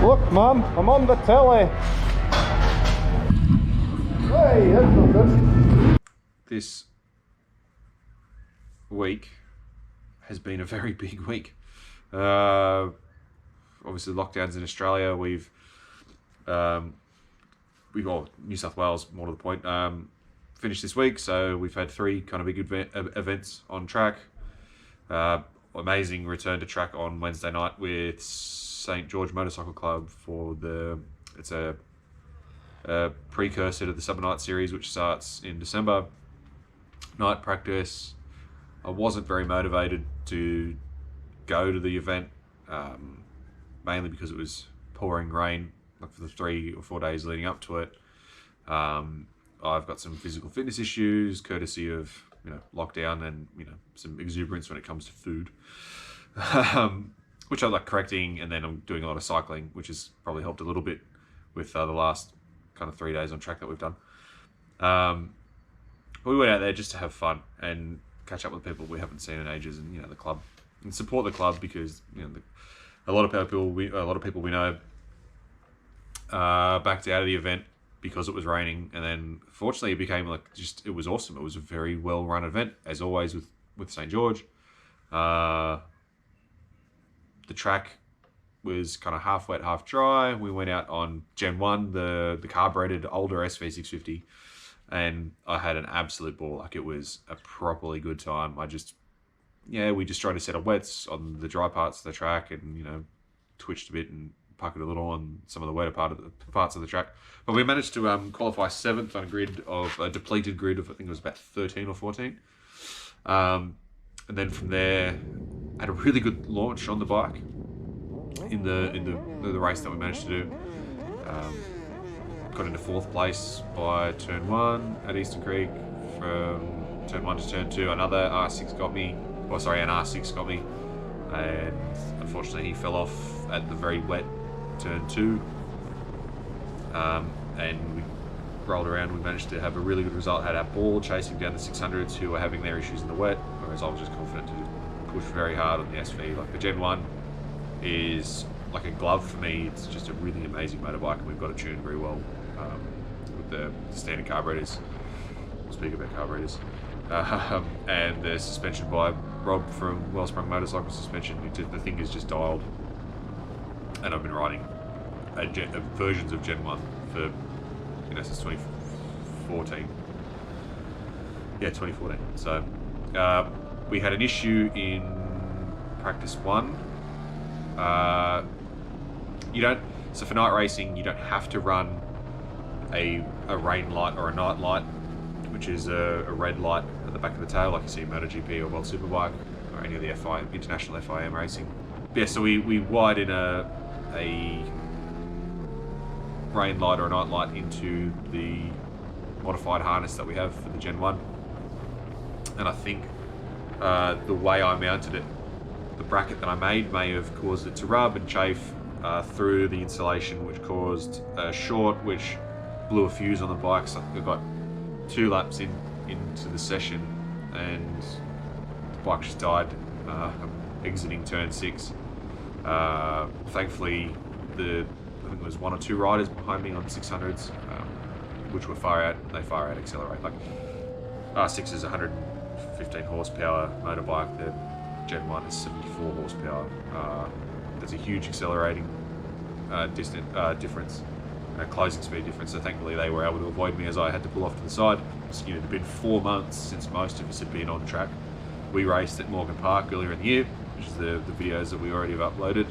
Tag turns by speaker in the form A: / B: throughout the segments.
A: Look, Mum, I'm on the telly. Hey, that's not good. This week has been a very big week. Obviously, lockdowns in Australia. We've New South Wales, more to the point, finished this week. So we've had 3 kind of big events on track. Amazing return to track on Wednesday night with St George Motorcycle Club for it's a precursor to the Summer Night Series, which starts in December. Night practice. I wasn't very motivated to go to the event, mainly because it was pouring rain for the 3 or 4 days leading up to it. I've got some physical fitness issues, courtesy of lockdown, and some exuberance when it comes to food, which I like correcting. And then I'm doing a lot of cycling, which has probably helped a little bit with the last kind of 3 days on track that we've done. We went out there just to have fun and catch up with people we haven't seen in ages, and the club, and support the club, because a lot of people we know backed out of the event because it was raining, and then fortunately it became it was awesome. It was a very well run event, as always with St George. The track was kind of half wet, half dry. We went out on Gen 1, the carbureted older SV650, and I had an absolute ball. It was a properly good time. We just tried to set up wets on the dry parts of the track, and twitched a bit and puckered a little on some of the wetter parts of the track. But we managed to qualify 7th on a depleted grid of, I think it was about 13 or 14. And then from there, had a really good launch on the bike in the race that we managed to do. Got into 4th place by turn 1 at Eastern Creek. From turn 1 to turn 2, another R6 got me. An R6 got me, and unfortunately he fell off at the very wet turn 2. And we rolled around. We managed to have a really good result. Had our ball chasing down the 600s who were having their issues in the wet, whereas I was just confident to push very hard on the SV. The Gen 1 is like a glove for me. It's just a really amazing motorbike, and we've got it tuned very well with the standard carburetors. We'll speak about carburetors. And the suspension by Rob from Wellsprung Motorcycle Suspension. The thing is just dialed, and I've been riding versions of Gen 1 for since 2014. Yeah, 2014. So we had an issue in practice 1. So for night racing, you don't have to run a rain light or a night light, which is a red light at the back of the tail, like you see in MotoGP or World Superbike or any of the international FIM racing. But yeah, so we wired in a rain light or a night light into the modified harness that we have for the Gen 1. And I think the way I mounted it, the bracket that I made may have caused it to rub and chafe through the insulation, which caused a short, which blew a fuse on the bike. So we got 2 laps into the session, and the bike just died exiting turn 6. Thankfully, I think there was 1 or 2 riders behind me on 600s, which were far out. They far out accelerate. R6 is 115 horsepower motorbike. The Gen 1 is 74 horsepower. There's a huge accelerating difference, closing speed difference. So thankfully they were able to avoid me as I had to pull off to the side. So, it'd been 4 months since most of us had been on track. We raced at Morgan Park earlier in the year, which is the videos that we already have uploaded.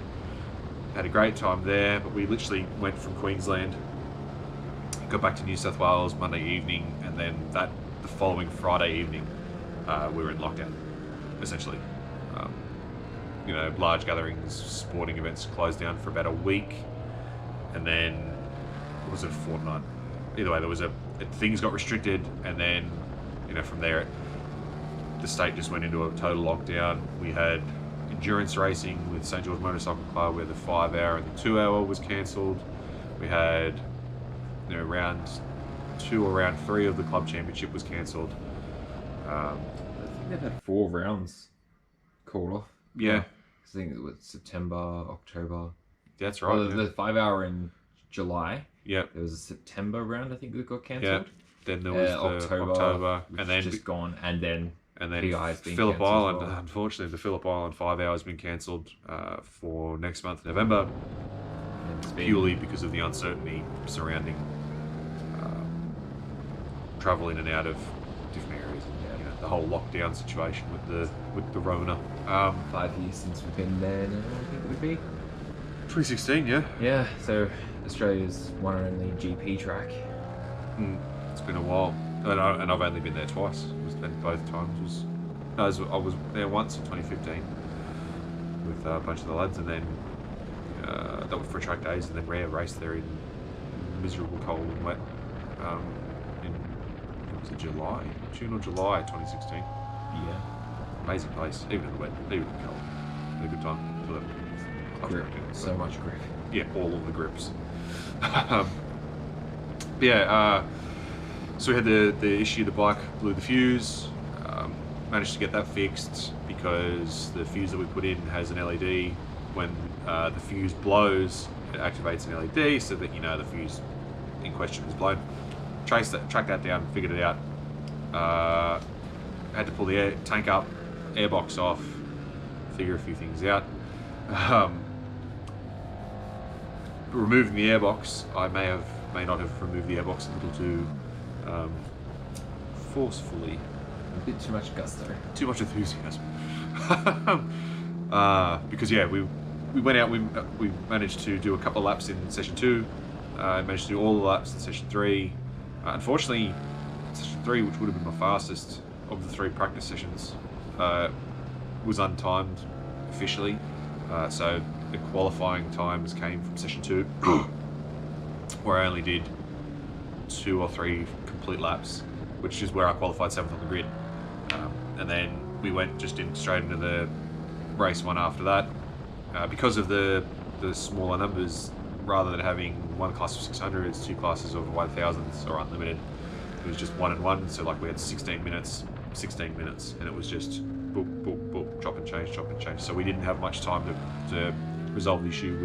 A: Had a great time there, but we literally went from Queensland, got back to New South Wales Monday evening, and then the following Friday evening, we were in lockdown, essentially. Large gatherings, sporting events closed down for about a week, and then was it a fortnight? Either way, things got restricted, and then from there, the state just went into a total lockdown. We had endurance racing with St George Motorcycle Club, where the 5-hour and the 2-hour was cancelled. We had round 2 or round 3 of the club championship was cancelled.
B: I think they've had 4 rounds called off.
A: Yeah.
B: I think it was September, October.
A: That's right.
B: Well, the 5 hour in July.
A: Yeah.
B: There was a September round, I think, that got
A: Yeah.
B: cancelled.
A: Then there was the October,
B: which
A: and then
B: just gone, and then
A: Phillip
B: cancelled
A: Island.
B: as well.
A: Unfortunately, the Phillip Island 5 hours has been cancelled for next month, November, purely because of the uncertainty surrounding travel in and out of different areas. You know, the whole lockdown situation with the Rona.
B: 5 years since we've been there now, I think it would be.
A: 2016, yeah.
B: Yeah, so Australia's one and only GP track.
A: It's been a while, and I've only been there twice. And both times I was there once in 2015 with a bunch of the lads, and then that was for track days, and then rare race there in miserable cold and wet in was it June or July 2016.
B: Yeah.
A: Amazing place, even in the wet, even in the cold. Had a good time for the
B: Grip. So much grip.
A: Yeah, all of the grips. Yeah, so we had the issue, the bike blew the fuse. Managed to get that fixed because the fuse that we put in has an LED. When the fuse blows, it activates an LED so that you know the fuse in question is blown. Tracked that down, figured it out. Had to pull the tank up, airbox off, figure a few things out. Removing the airbox, I may not have removed the airbox a little too forcefully.
B: A bit too much gusto.
A: Too much enthusiasm. Because yeah, we went out. We managed to do a couple of laps in session 2. Managed to do all the laps in session 3. Unfortunately, session 3, which would have been my fastest of the 3 practice sessions, was untimed officially. So the qualifying times came from session 2, where I only did 2 or 3 complete laps, which is where I qualified 7th on the grid. And then we went straight into the race 1 after that. Because of the smaller numbers, rather than having 1 class of 600s, 2 classes of 1000s or unlimited, it was just 1 and 1. So like we had 16 minutes, and it was just boop, boop, boop, chop and change. So we didn't have much time to resolve the issue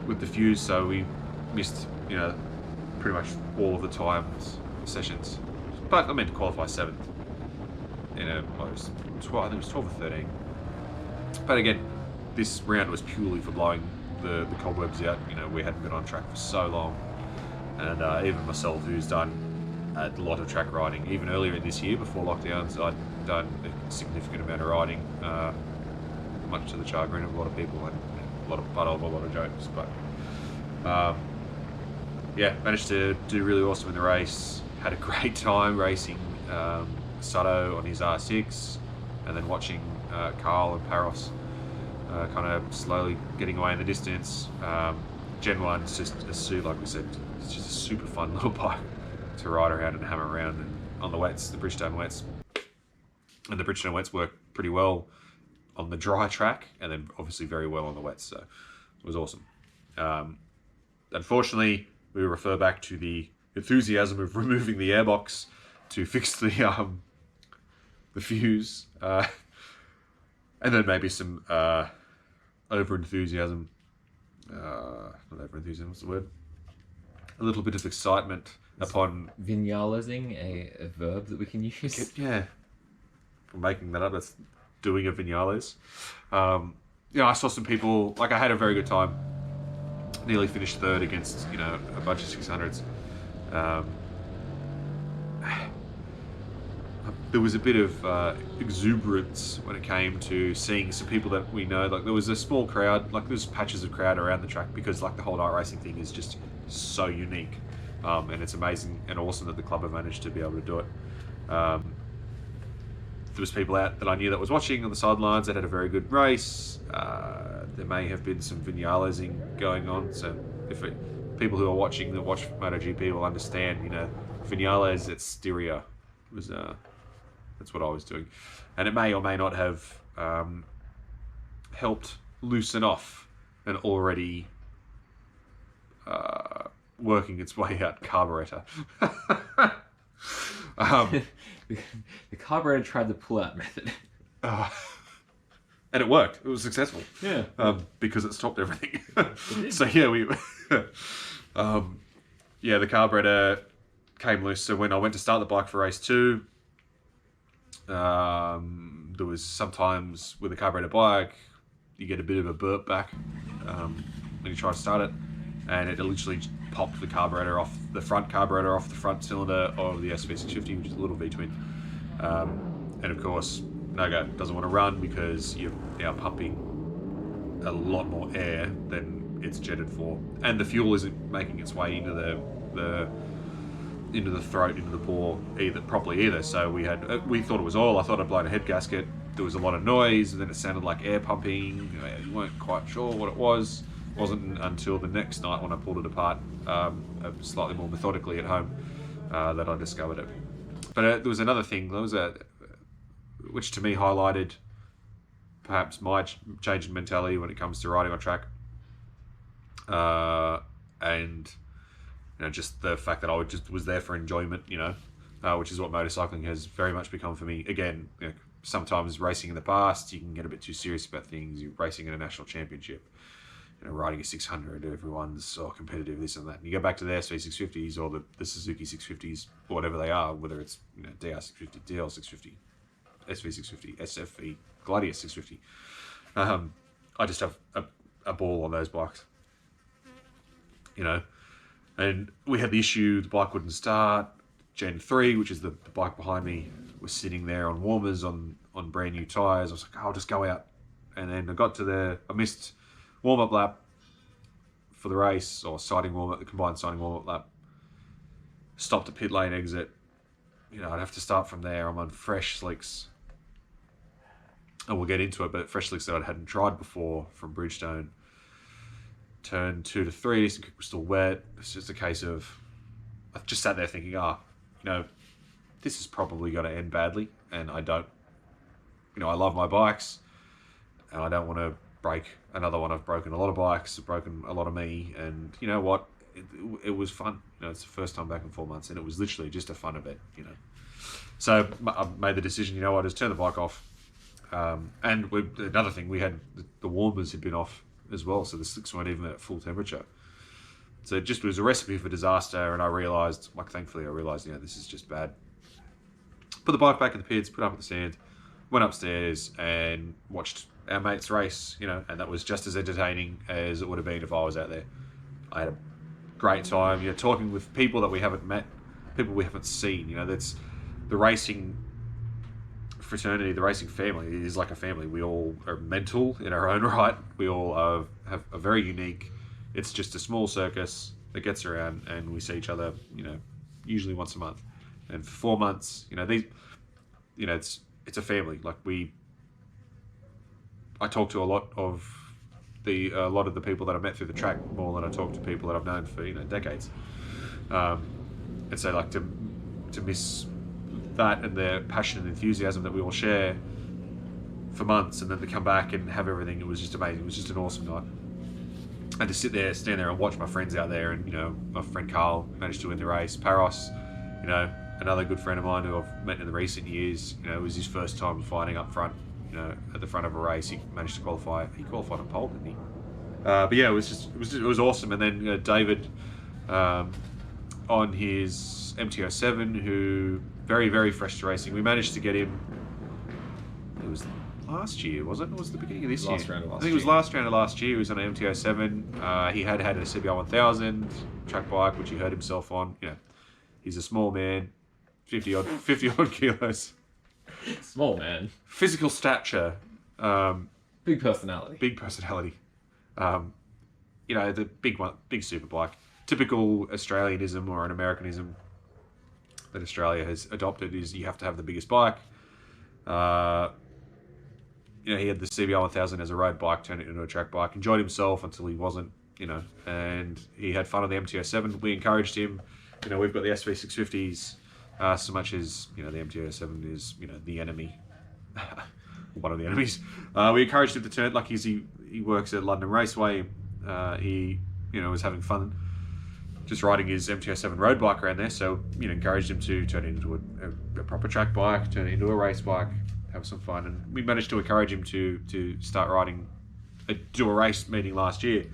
A: with the fuse. So we missed, you know, pretty much all of the times sessions. But I meant to qualify 7th in I think it was 12 or 13. But again, this round was purely for blowing the cobwebs out. You know, we hadn't been on track for so long, and even myself, who's done a lot of track riding, even earlier in this year before lockdowns, I'd done a significant amount of riding, much to the chagrin of a lot of people and a lot of jokes. But yeah, managed to do really awesome in the race. Had a great time racing Sutto on his R6, and then watching Carl and Paros kind of slowly getting away in the distance. Gen 1's just like we said, it's just a super fun little bike to ride around and hammer around, and on the wets, the Bridgestone wets. And the Bridgestone wets work pretty well on the dry track, and then obviously very well on the wets, so it was awesome. Unfortunately, we refer back to the enthusiasm of removing the airbox to fix the fuse, and then maybe some over-enthusiasm. Not over-enthusiasm, what's the word? A little bit of excitement upon...
B: Vignalising, a verb that we can use.
A: Yeah. I'm making that up. That's doing a Vignales. You know, I saw some people... Like, I had a very good time. Nearly finished 3rd against, you know, a bunch of 600s. There was a bit of exuberance when it came to seeing some people that we know. Like, there was a small crowd, like there's patches of crowd around the track, because like the whole night racing thing is just so unique, and it's amazing and awesome that the club have managed to be able to do it. There was people out that I knew that was watching on the sidelines that had a very good race. There may have been some Vignalesing going on, so if people who are watching that watch MotoGP will understand, you know, Vignales at Styria was that's what I was doing, and it may or may not have helped loosen off an already working its way out carburetor.
B: The carburetor tried the pull-out method.
A: And it worked. It was successful.
B: Yeah.
A: Because it stopped everything. So yeah, the carburetor came loose. So when I went to start the bike for race 2, there was sometimes with a carburetor bike, you get a bit of a burp back when you try to start it, and it literally popped the carburetor off the front cylinder of the SV650, which is a little V-twin. And of course, no-go, doesn't want to run because you're now pumping a lot more air than it's jetted for, and the fuel isn't making its way into the throat, into the bore properly. So we thought it was oil. I thought I'd blown a head gasket. There was a lot of noise, and then it sounded like air pumping. We weren't quite sure what it was. It wasn't until the next night when I pulled it apart, slightly more methodically at home, that I discovered it. But there was another thing. Which to me highlighted perhaps my change in mentality when it comes to riding on track, and just the fact that I just was there for enjoyment, which is what motorcycling has very much become for me. Again, sometimes racing in the past, you can get a bit too serious about things. You're racing in a national championship, riding a 600, everyone's so competitive, this and that. And you go back to the SV650s or the Suzuki 650s, or whatever they are, whether it's DR650, DL650, SV650, SFV, Gladius 650. I just have a ball on those bikes, And we had the issue, the bike wouldn't start. Gen 3, which is the bike behind me, was sitting there on warmers on brand new tyres. I was like, I'll just go out. And then I missed warm-up lap for the race, or the combined sighting warm-up lap. Stopped at pit lane exit. I'd have to start from there. I'm on fresh slicks. And we'll get into it, but fresh slicks that I hadn't tried before from Bridgestone. Turn 2 to 3, this was still wet. It's just a case of, I just sat there thinking, this is probably going to end badly, and I don't, I love my bikes, and I don't want to break another one. I've broken a lot of bikes, I've broken a lot of me, and you know what? It was fun. It's the first time back in 4 months, and it was literally just a fun event, So I made the decision, I just turn the bike off. And another thing, we had the warmers had been off as well, so the slicks weren't even at full temperature. So it just was a recipe for disaster, and I realised, thankfully I realised, this is just bad. Put the bike back in the pits, put it up at the stand, went upstairs and watched our mates race, and that was just as entertaining as it would have been if I was out there. I had a great time, talking with people that we haven't met, people we haven't seen, that's the racing fraternity, the racing family is like a family. We all are mental in our own right. We all have a very unique. It's just a small circus that gets around, and we see each other, usually once a month. And for 4 months, it's a family. I talk to a lot of the people that I met through the track more than I talk to people that I've known for decades. And so to miss that and the passion and enthusiasm that we all share for months, and then to come back and have everything, it was just amazing. It was just an awesome night. And to stand there and watch my friends out there, and my friend Carl managed to win the race. Paros, another good friend of mine who I've met in the recent years, it was his first time fighting up front, at the front of a race. He managed to qualify. He qualified on pole, didn't he? But yeah, it was awesome. And then David, on his MT-07, who very, very fresh to racing. We managed to get him. It was last year, was it? Or was it the beginning of this year?
B: Last round of last year.
A: I think it was last round of last year. He was on an MT-07. He had a CBR 1000 track bike, which he hurt himself on. He's a small man, 50 odd kilos.
B: Small man.
A: Physical stature.
B: Big personality.
A: The big super bike. Typical Australianism or an Americanism that Australia has adopted is you have to have the biggest bike. He had the CBR 1000 as a road bike, turned it into a track bike, enjoyed himself until he wasn't, and he had fun on the MT-07. We encouraged him. We've got the SV650s, so much as, the MT-07 is, the enemy, one of the enemies. We encouraged him to turn, he works at Luddenham Raceway. He, was having fun just riding his MT-07 road bike around there, so encouraged him to turn it into a proper track bike, turn it into a race bike, have some fun. And we managed to encourage him to start riding, do a race meeting last year,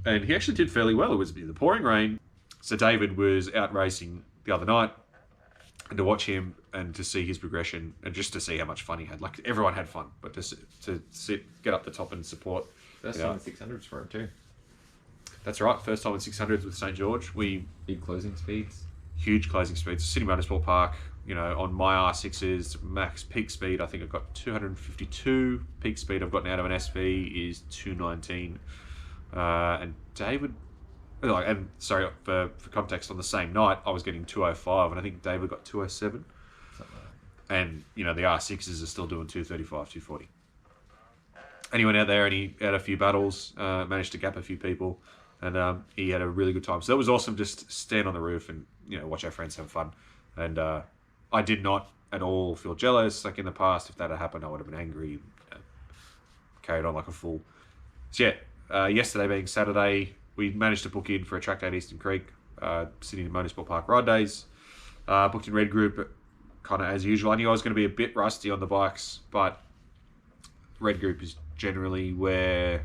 A: and he actually did fairly well. It was the pouring rain, so David was out racing the other night, and to watch him and to see his progression and just to see how much fun he had. Like, everyone had fun, but to get up the top and support.
B: First time in 600s for him too.
A: That's right, first time in 600s with St. George.
B: Big closing speeds.
A: Huge closing speeds. City Motorsport Park, on my R6s, max peak speed, I think I've got 252. Peak speed I've gotten out of an SV is 219. And David, sorry, for context, on the same night, I was getting 205, and I think David got 207.
B: Something like that.
A: And, the R6s are still doing 235, 240. And he went out there and he had a few battles, managed to gap a few people, and he had a really good time. So that was awesome, just stand on the roof and, watch our friends have fun. And I did not at all feel jealous. Like in the past, if that had happened, I would have been angry, carried on like a fool. So yeah, yesterday being Saturday, we managed to book in for a track day at Eastern Creek, Sydney Motorsport Park ride days. Booked in Red Group, kind of as usual. I knew I was going to be a bit rusty on the bikes, but Red Group is generally where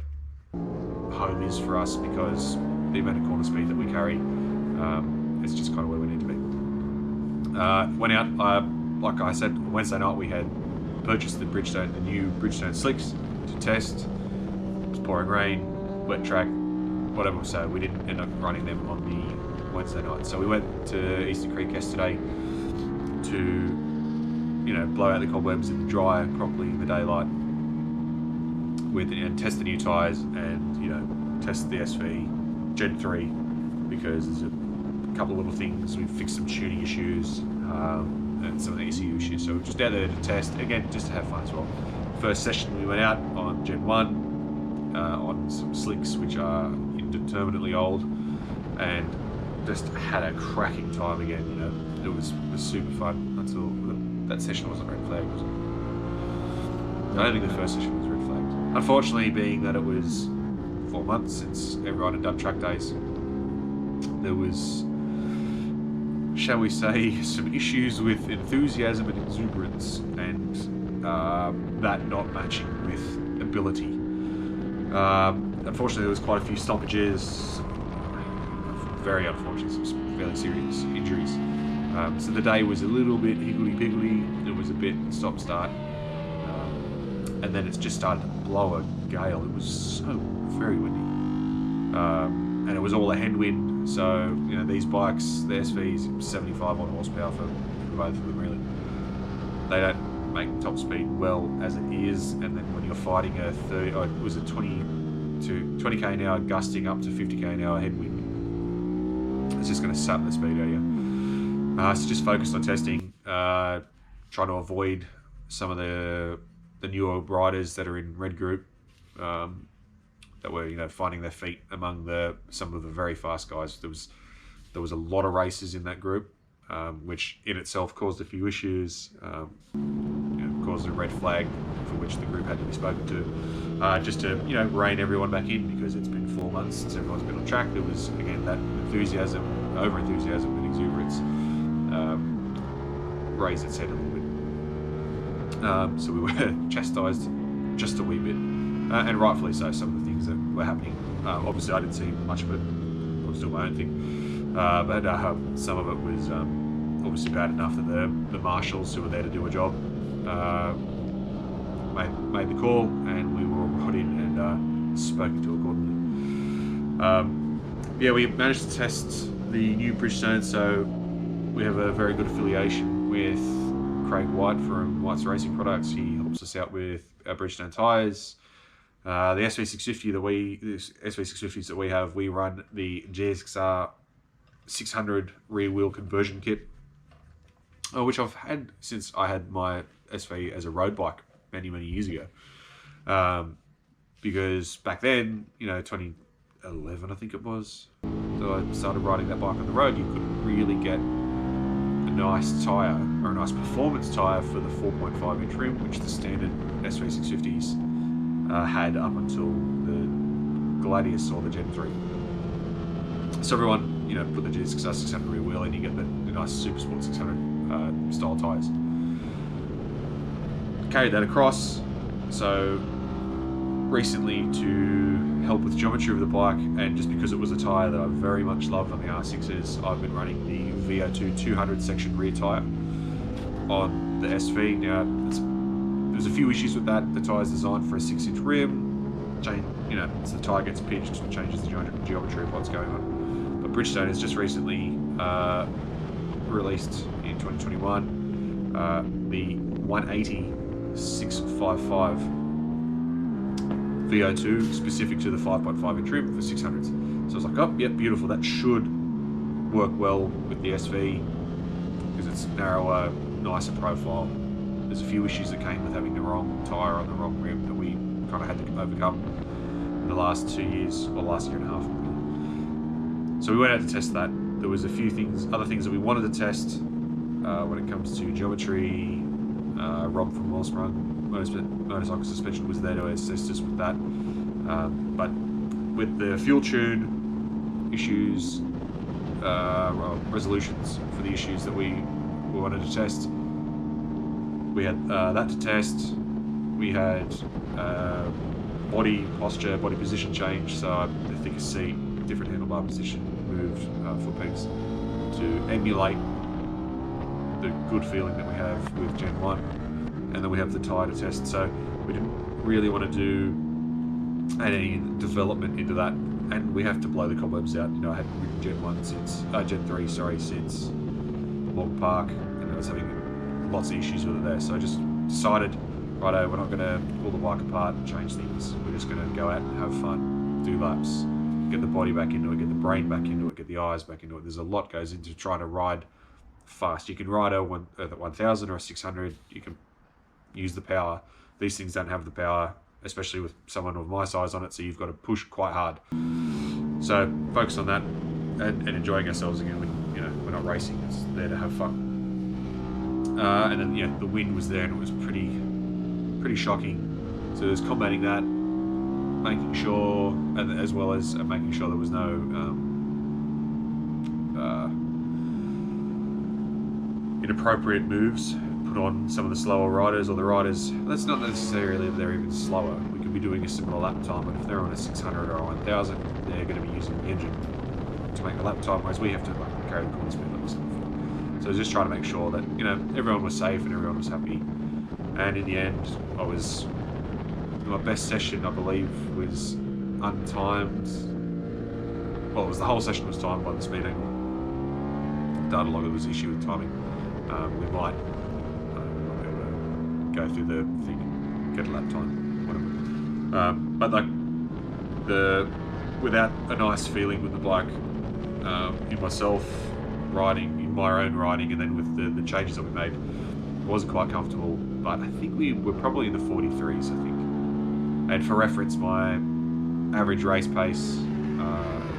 A: home is for us because the amount of corner speed that we carry, it's just kind of where we need to be. Went out, like I said, on Wednesday night we had purchased the new Bridgestone slicks to test. It was pouring rain, wet track, whatever, so we didn't end up running them on the Wednesday night. So we went to Eastern Creek yesterday to, blow out the cobwebs in the dry properly in the daylight and test the new tyres and, test the SV Gen 3 because there's a couple of little things. We fixed some tuning issues and some of the ECU issues. So we're just out there to test, again, just to have fun as well. First session we went out on Gen 1 on some slicks which are indeterminately old and just had a cracking time again. It was super fun until that session wasn't red flagged, was it? I don't think the first session was red flagged. Unfortunately, being that it was 4 months since everyone had done track days, there was, shall we say, some issues with enthusiasm and exuberance, and that not matching with ability. Unfortunately, there was quite a few stoppages, very unfortunate, some fairly serious injuries. So the day was a little bit higgledy-piggledy. It was a bit stop-start, and then it's just started to blow a gale. It was so very windy, and it was all a headwind. So these bikes, the SVs, 75 odd horsepower for both of them. Really, they don't make top speed well as it is, and then when you're fighting a 20 k an hour gusting up to 50 k an hour headwind, it's just going to sap the speed out of you. So just focused on testing, trying to avoid some of the newer riders that are in Red Group that were finding their feet among some of the very fast guys. There was a lot of races in that group, which in itself caused a few issues, caused a red flag for which the group had to be spoken to, just to rein everyone back in, because it's been 4 months since everyone's been on track. There was again that over enthusiasm and exuberance raised its head a little bit. So we were chastised just a wee bit, and rightfully so. Some of the things that were happening, obviously I didn't see much of it. I was doing my own thing, but some of it was obviously bad enough that the marshals who were there to do a job made the call, and we were all brought in and spoken to accordingly. We managed to test the new Bridgestone, so we have a very good affiliation with Craig White from White's Racing Products. He helps us out with our Bridgestone tyres. The SV650s that we have, we run the GSXR 600 rear wheel conversion kit, which I've had since I had my SV as a road bike many years ago. Because back then, 2011 I think it was, so I started riding that bike on the road. You couldn't really get a nice tyre or a nice performance tyre for the 4.5 inch rim, which the standard SV650s had up until the Gladius or the Gen 3. So everyone, put the GSXR 600 rear wheel in, you get the nice Super Sport 600 style tyres. carried that across. So recently, to help with geometry of the bike, and just because it was a tyre that I very much loved on the R6s, I've been running the VO2 200 section rear tyre on the SV. Now, there's a few issues with that. The tyre's designed for a 6-inch rim. So the tyre gets pitched, changes the geometry of what's going on. But Bridgestone has just recently released in 2021 the 180 655 VO2 specific to the 5.5 inch rim for 600s. So I was like, oh, yep, beautiful. That should work well with the SV because it's narrower, nicer profile. There's a few issues that came with having the wrong tyre on the wrong rim that we kind of had to overcome in the last 2 years, or last year and a half. So we went out to test that. There was a few other things that we wanted to test when it comes to geometry. Rob from Wellsprung Motorcycle Suspension was there to assist us with that. But with the fuel tune issues, resolutions for the issues that we wanted to test, we had that to test. We had body posture, body position change, so the thicker seat, different handlebar position, moved foot pegs to emulate the good feeling that we have with Gen 1. And then we have the tyre to test, so we didn't really want to do any development into that, and we have to blow the cobwebs out. I hadn't ridden Gen 3 since Morton Park, and I was having lots of issues with it there. So I just decided, righto, we're not going to pull the bike apart and change things. We're just going to go out and have fun, do laps, get the body back into it, get the brain back into it, get the eyes back into it. There's a lot goes into trying to ride fast. You can ride a 1000 or a 600. You can use the power. These things don't have the power, especially with someone of my size on it, so you've got to push quite hard. So focus on that and enjoying ourselves again. We're not racing, it's there to have fun. And then the wind was there and it was pretty shocking. So there's combating that, making sure, and as well as making sure there was no inappropriate moves put on some of the slower riders, or the riders. That's not necessarily that they're even slower. We could be doing a similar lap time, but if they're on a 600 or a 1000, they're going to be using the engine to make the lap time, whereas we have to carry the corner speed levels. So just trying to make sure that everyone was safe and everyone was happy. And in the end, my best session, I believe, was untimed. Well, the whole session was timed by the speed angle. Data logger was the issue with timing. We might be able to go through the thing and get a lap time, whatever. But without a nice feeling with the bike, in myself riding, in my own riding, and then with the changes that we made, it wasn't quite comfortable. But I think we were probably in the 43s, I think. And for reference, my average race pace,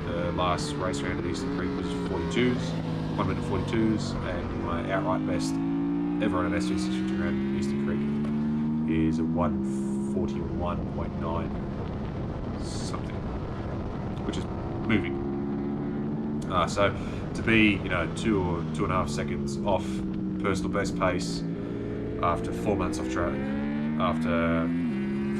A: the last race round at Eastern Creek was 42s, 1 minute 42s, and my outright best ever on an SV650 round at Eastern Creek is a 141.9 something, which is moving. So to be 2 or 2.5 seconds off personal best pace after 4 months off track, after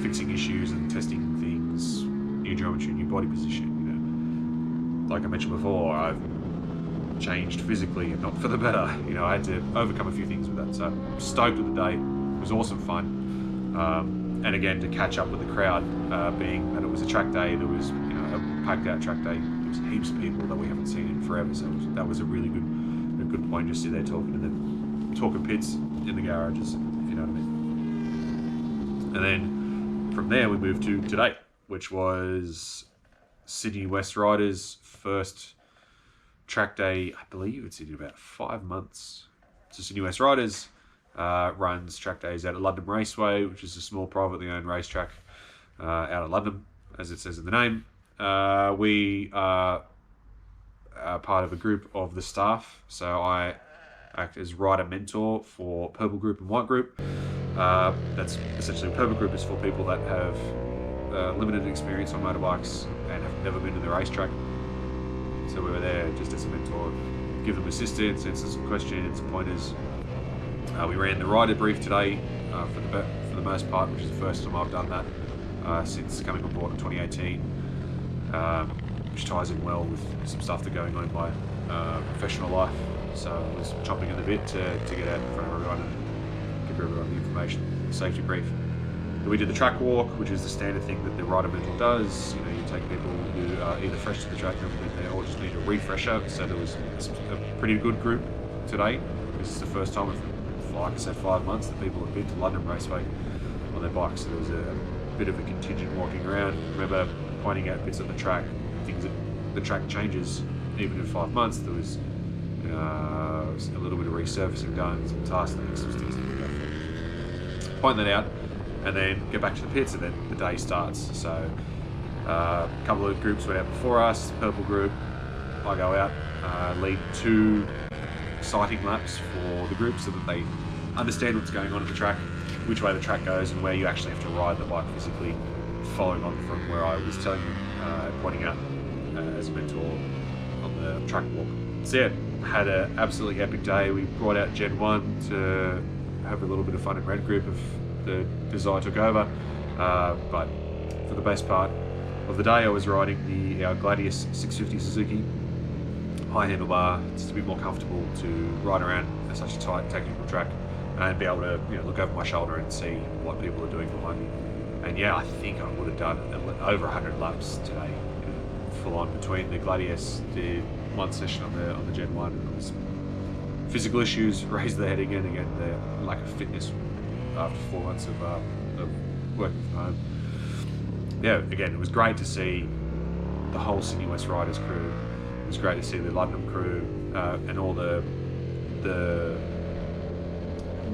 A: fixing issues and testing things, new geometry, new body position, like I mentioned before, I've changed physically, not for the better. I had to overcome a few things with that. So I'm stoked with the day. It was awesome fun. And again, to catch up with the crowd, being that it was a track day, there was a packed out track day. There was heaps of people that we haven't seen in forever. So that was a really good point. Just sit there talking, and then talking pits in the garages, if you know what I mean. And then from there we moved to today, which was Sydney West Riders' first track day. I believe it's in about 5 months. So Sydney West Riders runs track days out at Luddenham Raceway, which is a small privately owned racetrack out at Luddenham, as it says in the name. We are part of a group of the staff, so I act as rider mentor for Purple Group and White Group. That's essentially, Purple Group is for people that have limited experience on motorbikes and have never been to the racetrack. So we were there just as a mentor, give them assistance, answer some questions, pointers. We ran the rider brief today for for the most part, which is the first time I've done that since coming on board in 2018, which ties in well with some stuff that's going on in my professional life. So I was chomping at the bit to get out in front of everyone and give everyone the information, the safety brief. Then we did the track walk, which is the standard thing that the rider mentor does. You know, you take people who are either fresh to the track, never been there, or just need a refresher. So there was a pretty good group today. This is the first time in, like I said, 5 months that people have been to Luddenham Raceway on their bikes. So there was a bit of a contingent walking around. I remember pointing out bits of the track, things that the track changes even in 5 months. There was a little bit of resurfacing done, some task next, some things that we go for. Point that out, and then get back to the pits, and then the day starts. So a couple of groups went out before us. Purple group, I go out, lead 2 sighting laps for the group so that they understand what's going on at the track, which way the track goes, and where you actually have to ride the bike physically, following on from where I was telling you, pointing out as a mentor on the track walk. So yeah, had an absolutely epic day. We brought out Gen 1 to have a little bit of fun in Red Group if the desire took over, but for the best part of the day I was riding our Gladius 650 Suzuki, high handlebar, just to be more comfortable to ride around such a tight technical track and be able to, you know, look over my shoulder and see what people are doing behind me. And yeah, I think I would have done over 100 laps today, you know, full on between the Gladius, the one session on the Gen 1, and it was physical issues raised their head again, the lack of fitness after 4 months of working from home. Yeah, again, it was great to see the whole Sydney West Riders crew. It was great to see the Luddenham crew and all the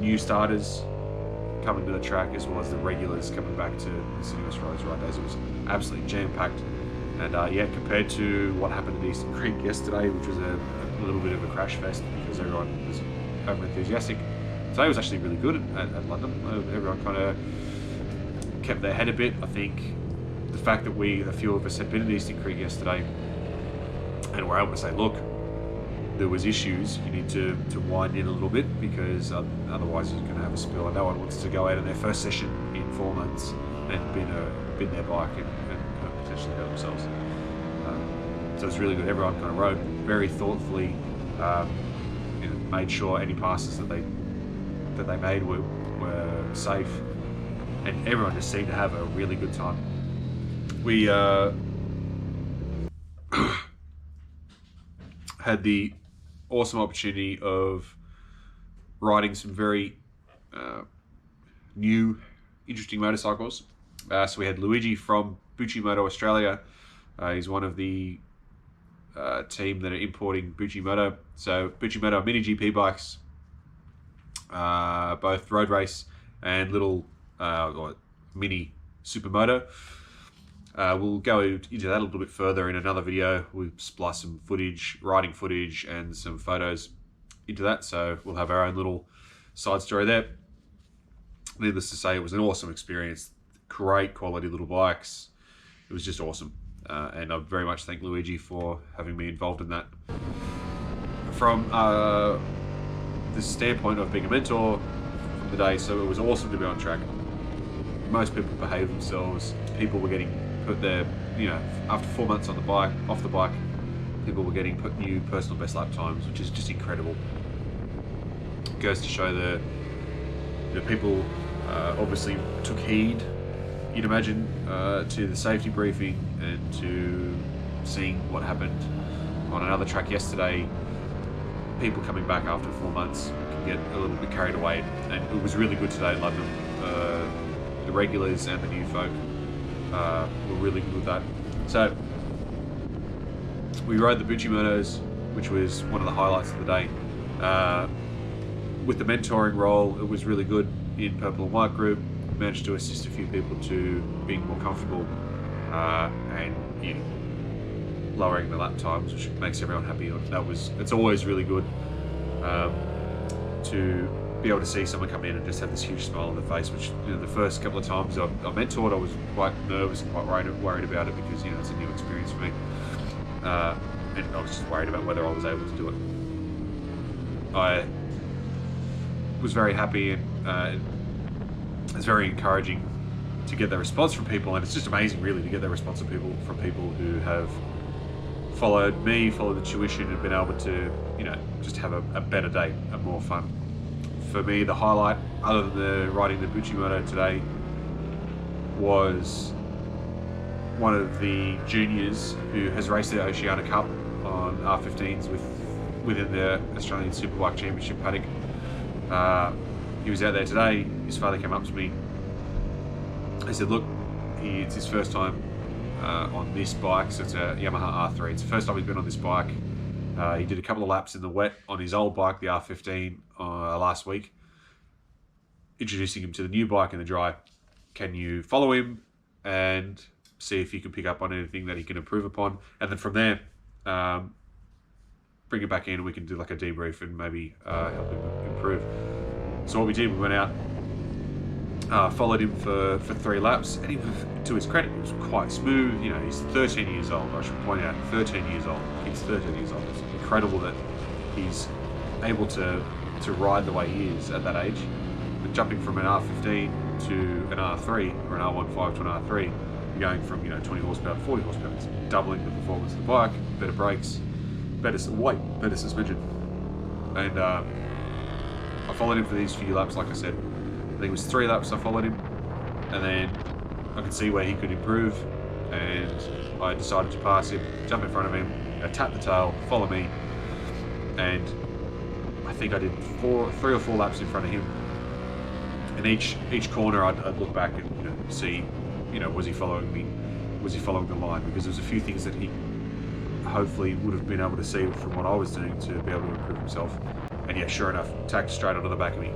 A: new starters coming to the track, as well as the regulars coming back to the Sydney West Riders Ride Days. It was absolutely jam-packed. And yeah, compared to what happened at Eastern Creek yesterday, which was a little bit of a crash fest because everyone was over enthusiastic, today was actually really good at Luddenham. Everyone kind of kept their head a bit. I think the fact that a few of us had been at Eastern Creek yesterday and were able to say, look, there was issues, you need to wind in a little bit, because otherwise you're going to have a spill. And no one wants to go out in their first session in 4 months and bin their bike and potentially hurt themselves. So it's really good. Everyone kind of rode very thoughtfully, you know, made sure any passes that they made were safe, and everyone just seemed to have a really good time. We had the awesome opportunity of riding some very new, interesting motorcycles. So we had Luigi from Bucci Moto Australia. He's one of the team that are importing Bucci Moto. So Bucci Moto mini GP bikes, both road race and little mini supermoto. We'll go into that a little bit further in another video. We'll splice some footage, riding footage, and some photos into that. So we'll have our own little side story there. Needless to say, it was an awesome experience. Great quality little bikes. It was just awesome. And I very much thank Luigi for having me involved in that. From the standpoint of being a mentor from the day, so it was awesome to be on track. Most people behaved themselves. People were getting put their, you know, after 4 months on the bike, off the bike, people were getting put new personal best lap times, which is just incredible. It goes to show the people obviously took heed, you'd imagine, to the safety briefing and to seeing what happened on another track yesterday. People coming back after 4 months can get a little bit carried away, and it was really good today in London. The regulars and the new folk were really good with that. So we rode the Bucci Motos, which was one of the highlights of the day. With the mentoring role, it was really good in Purple and White group. Managed to assist a few people to being more comfortable and in lowering the lap times, which makes everyone happy. It's always really good to be able to see someone come in and just have this huge smile on their face, which, you know, the first couple of times I mentored, I was quite nervous and quite worried about it, because, you know, it's a new experience for me, and I was just worried about whether I was able to do it. I was very happy and it's very encouraging to get that response from people, and it's just amazing really to get that response from people who have followed me, followed the tuition, and been able to, you know, just have a better day and more fun. For me, the highlight, other than the riding the Buchimoto today, was one of the juniors who has raced the Oceania Cup on R15s within the Australian Superbike Championship paddock. He was out there today. His father came up to me. He said, look, it's his first time on this bike, so it's a Yamaha R3. It's the first time he's been on this bike. He did a couple of laps in the wet on his old bike, the R15, last week. Introducing him to the new bike in the dry. Can you follow him and see if you can pick up on anything that he can improve upon? And then from there, bring it back in and we can do like a debrief and maybe help him improve. So what we did, we went out, followed him for 3 laps, and he was, to his credit, he was quite smooth. You know, he's 13 years old, I should point out, 13 years old. He's 13 years old. It's incredible that he's able to ride the way he is at that age. But jumping from an R15 to an R3, or an R15 to an R3, you're going from, you know, 20 horsepower to 40 horsepower. It's doubling the performance of the bike, better brakes, better weight, better suspension. And I followed him for these few laps, like I said. I think it was 3 laps I followed him, and then I could see where he could improve, and I decided to pass him, jump in front of him, tap the tail, follow me, and I think I did 3 or 4 laps in front of him. And each corner I'd look back and, you know, see, you know, was he following me? Was he following the line? Because there's a few things that he hopefully would have been able to see from what I was doing to be able to improve himself. And yeah, sure enough, tacked straight onto the back of me.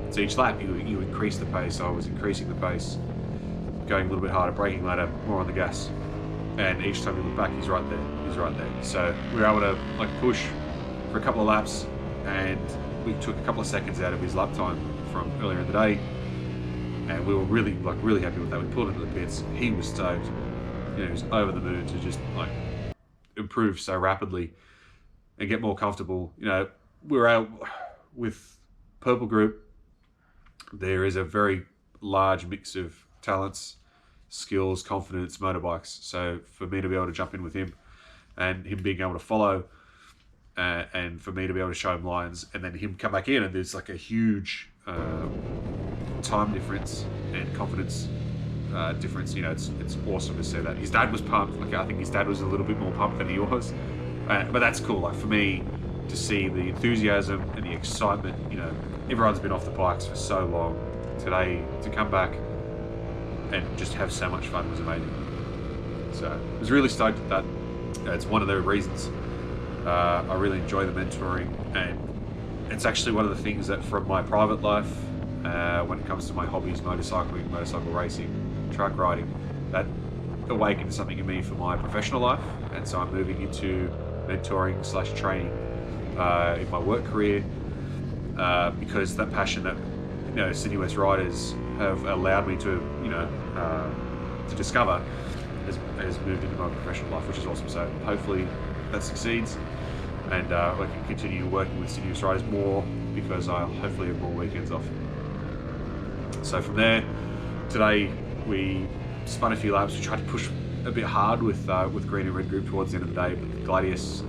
A: So each lap you increase the pace. I was increasing the pace, going a little bit harder, braking later, more on the gas. And each time you look back, he's right there. He's right there. So we were able to like push for a couple of laps, and we took a couple of seconds out of his lap time from earlier in the day. And we were really happy with that. We pulled into the pits. He was stoked. You know, he was over the moon to just like improve so rapidly and get more comfortable. You know, we were out with Purple Group. There is a very large mix of talents, skills, confidence, motorbikes. So for me to be able to jump in with him, and him being able to follow, and for me to be able to show him lines, and then him come back in, and there's like a huge time difference and confidence difference. You know, it's awesome to see that. His dad was pumped. Like, I think his dad was a little bit more pumped than he was, but that's cool. Like, for me to see the enthusiasm and the excitement, you know, everyone's been off the bikes for so long. Today, to come back and just have so much fun was amazing. So I was really stoked at that. It's one of the reasons I really enjoy the mentoring, and it's actually one of the things that from my private life, when it comes to my hobbies, motorcycling, motorcycle racing, track riding, that awakened something in me for my professional life. And so I'm moving into mentoring / training in my work career, because that passion that, you know, Sydney West riders have allowed me to, you know, to discover has moved into my professional life, which is awesome. So hopefully that succeeds, and I can continue working with Sydney West riders more, because I'll hopefully have more weekends off. So from there, today we spun a few laps. We tried to push a bit hard with Green and Red Group towards the end of the day, but the Gladius,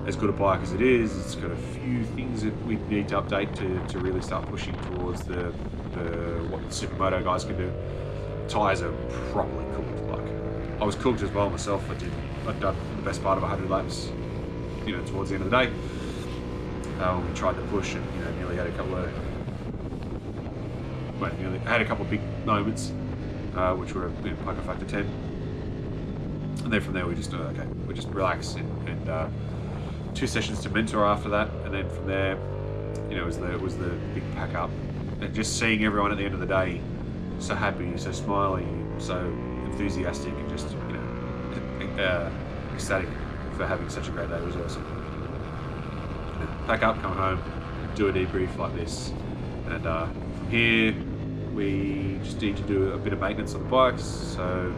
A: as good a bike as it is, it's got a few things that we need to update to really start pushing towards the what the Supermoto guys can do. Tyres are properly cooked. Like, I was cooked as well myself. I'd done the best part of 100 laps, you know, towards the end of the day. We tried to push, and, you know, nearly had a couple of big moments, which were, you know, poker factor 10. And then from there we just relax and 2 sessions to mentor after that, and then from there, you know, was the big pack up, and just seeing everyone at the end of the day so happy, so smiley, so enthusiastic, and just, you know, ecstatic for having such a great day. It was awesome. Pack up, come home, do a debrief like this, and from here we just need to do a bit of maintenance on the bikes. So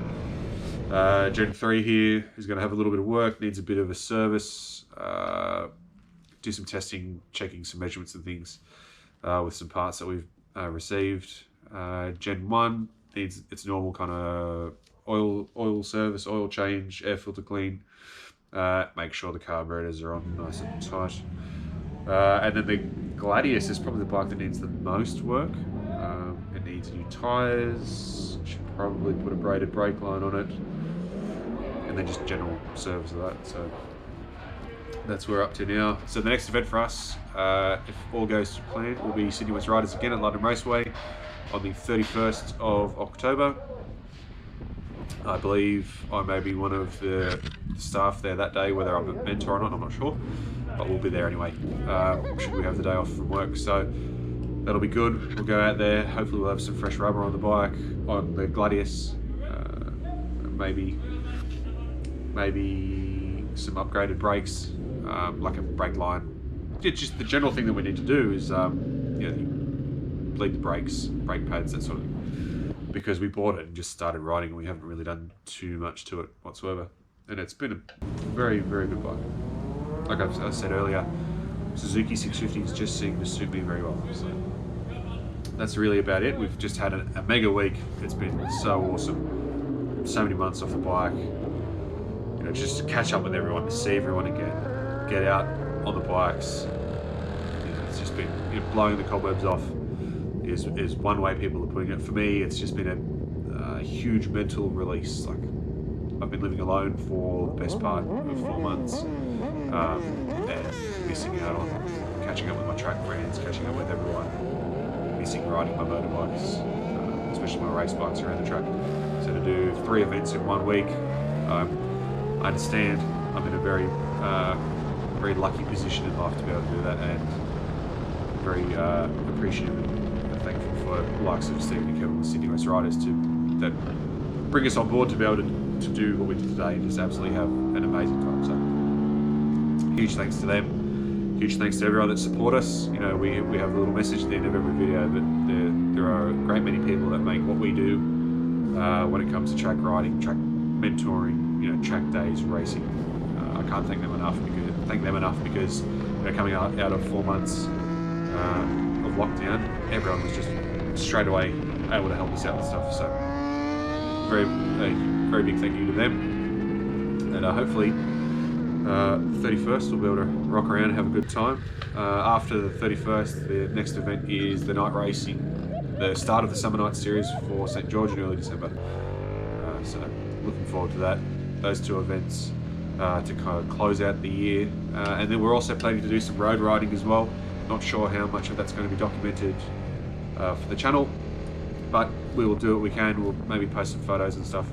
A: Gen 3 here is going to have a little bit of work, needs a bit of a service, do some testing, checking some measurements and things with some parts that we've received. Gen 1 needs its normal kind of oil service, oil change, air filter clean. Make sure the carburetors are on nice and tight. And then the Gladius is probably the bike that needs the most work. It needs new tyres. Should probably put a braided brake line on it, and then just general service of that. So that's where we're up to now. So the next event for us, if all goes to plan, will be Sydney West Riders again at Luddenham Raceway on the 31st of October. I believe I may be one of the staff there that day, whether I'm a mentor or not, I'm not sure, but we'll be there anyway, should we have the day off from work. So that'll be good. We'll go out there, hopefully we'll have some fresh rubber on the bike, on the Gladius, maybe some upgraded brakes, like a brake line. It's just the general thing that we need to do is bleed the brakes, brake pads, that sort of thing. Because we bought it and just started riding and we haven't really done too much to it whatsoever. And it's been a very, very good bike. Like I said earlier, Suzuki 650s just seem to suit me very well. So that's really about it. We've just had a mega week. It's been so awesome. So many months off the bike. You know, just to catch up with everyone, to see everyone again, get out on the bikes. You know, it's just been, you know, blowing the cobwebs off is one way people are putting it. For me, it's just been a huge mental release. Like, I've been living alone for the best part of 4 months, and missing out on catching up with my track friends, catching up with everyone, missing riding my motorbikes, especially my race bikes around the track. So to do 3 events in 1 week, I understand I'm in a very lucky position in life to be able to do that, and very appreciative and thankful for the likes of Stephen and Kevin with Sydney West Riders that bring us on board to be able to do what we did today and just absolutely have an amazing time. So huge thanks to them, huge thanks to everyone that support us. You know, we have a little message at the end of every video, but there are a great many people that make what we do when it comes to track riding, track mentoring, you know, track days, racing. I can't thank them enough because they're coming out of 4 months of lockdown. Everyone was just straight away able to help us out with stuff. So very big thank you to them, and hopefully 31st we'll be able to rock around and have a good time. After the 31st, the next event is the night racing, the start of the Summer Night Series for St George in early December. So looking forward to that, those 2 events to kind of close out the year. And then we're also planning to do some road riding as well. Not sure how much of that's going to be documented for the channel, but we will do what we can. We'll maybe post some photos and stuff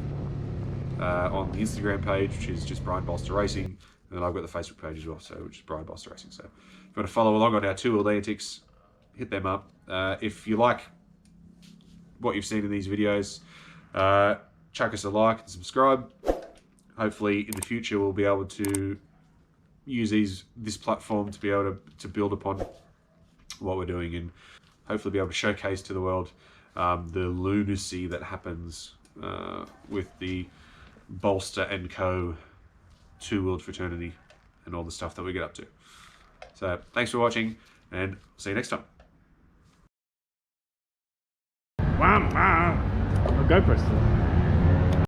A: on the Instagram page, which is just Brian Bolster Racing, and then I've got the Facebook page as well, so which is Brian Bolster Racing. So if you want to follow along on our 2-wheeled antics, hit them up. If you like what you've seen in these videos, chuck us a like and subscribe. Hopefully in the future we'll be able to use this platform to be able to build upon what we're doing, and hopefully be able to showcase to the world the lunacy that happens with the Bolster and Co. 2-wheeled fraternity and all the stuff that we get up to. So thanks for watching, and see you next time.
C: Wow, wow. Oh, GoPro still.